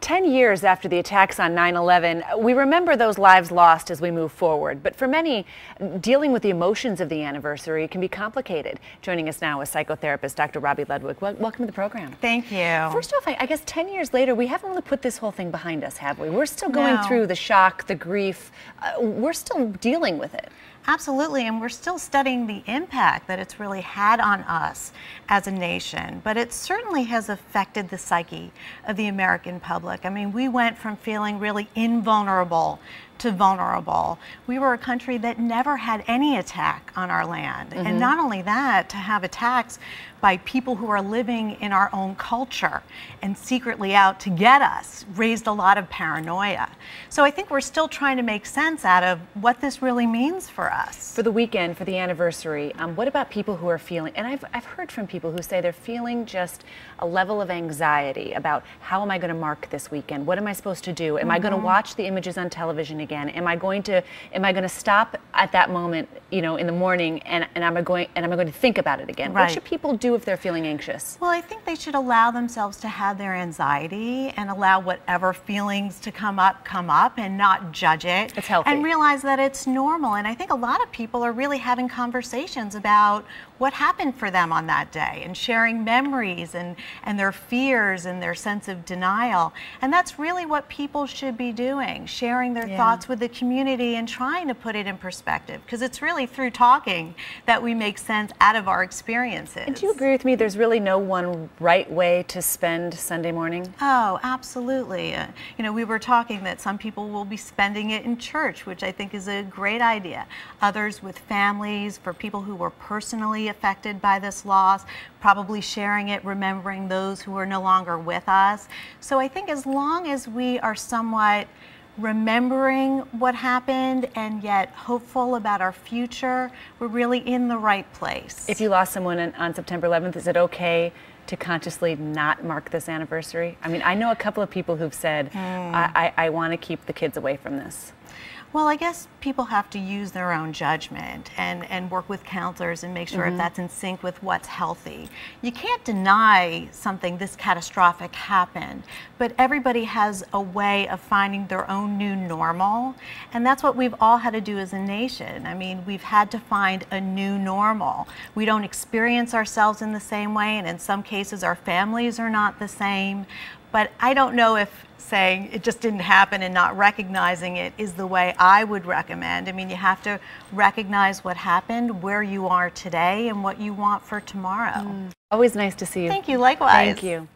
10 years after the attacks on 9/11, we remember those lives lost as we move forward. But for many, dealing with the emotions of the anniversary can be complicated. Joining us now is psychotherapist Dr. Robi Ludwig. Welcome to the program. Thank you. First off, I guess 10 years later, we haven't really put this whole thing behind us, have we? We're still going through the shock, the grief. We're still dealing with it. Absolutely, and we're still studying the impact that it's really had on us as a nation, but it certainly has affected the psyche of the American public. I mean, we went from feeling really invulnerable to vulnerable. We were a country that never had any attack on our land. And not only that, to have attacks by people who are living in our own culture and secretly out to get us raised a lot of paranoia. So I think we're still trying to make sense out of what this really means for us. For the weekend, for the anniversary, what about people who are feeling, and I've heard from people who say they're feeling just a level of anxiety about how am I going to mark this weekend? What am I supposed to do? Am I going to watch the images on television again? Am I going to stop at that moment, you know, in the morning, and am I going to think about it again? Right. What should people do if they're feeling anxious? Well, I think they should allow themselves to have their anxiety and allow whatever feelings to come up and not judge it. It's healthy. And realize that it's normal. And I think a lot of people are really having conversations about what happened for them on that day and sharing memories and their fears and their sense of denial. And that's really what people should be doing, sharing their thoughts with the community and trying to put it in perspective, because it's really through talking that we make sense out of our experiences. And do you agree with me there's really no one right way to spend Sunday morning? Oh, absolutely. You know, we were talking that some people will be spending it in church, which I think is a great idea. Others with families, for people who were personally affected by this loss, probably sharing it, remembering those who are no longer with us. So I think as long as we are somewhat remembering what happened and yet hopeful about our future, we're really in the right place. If you lost someone on September 11th, is it okay to consciously not mark this anniversary? I mean, I know a couple of people who've said, I want to keep the kids away from this. Well, I guess people have to use their own judgment and work with counselors and make sure if that's in sync with what's healthy. You can't deny something this catastrophic happened, but everybody has a way of finding their own new normal, and that's what we've all had to do as a nation. I mean, we've had to find a new normal. We don't experience ourselves in the same way, and in some cases our families are not the same, but I don't know if saying it just didn't happen and not recognizing it is the way I would recommend. I mean, you have to recognize what happened, where you are today, and what you want for tomorrow. Always nice to see you. Thank you, likewise. Thank you.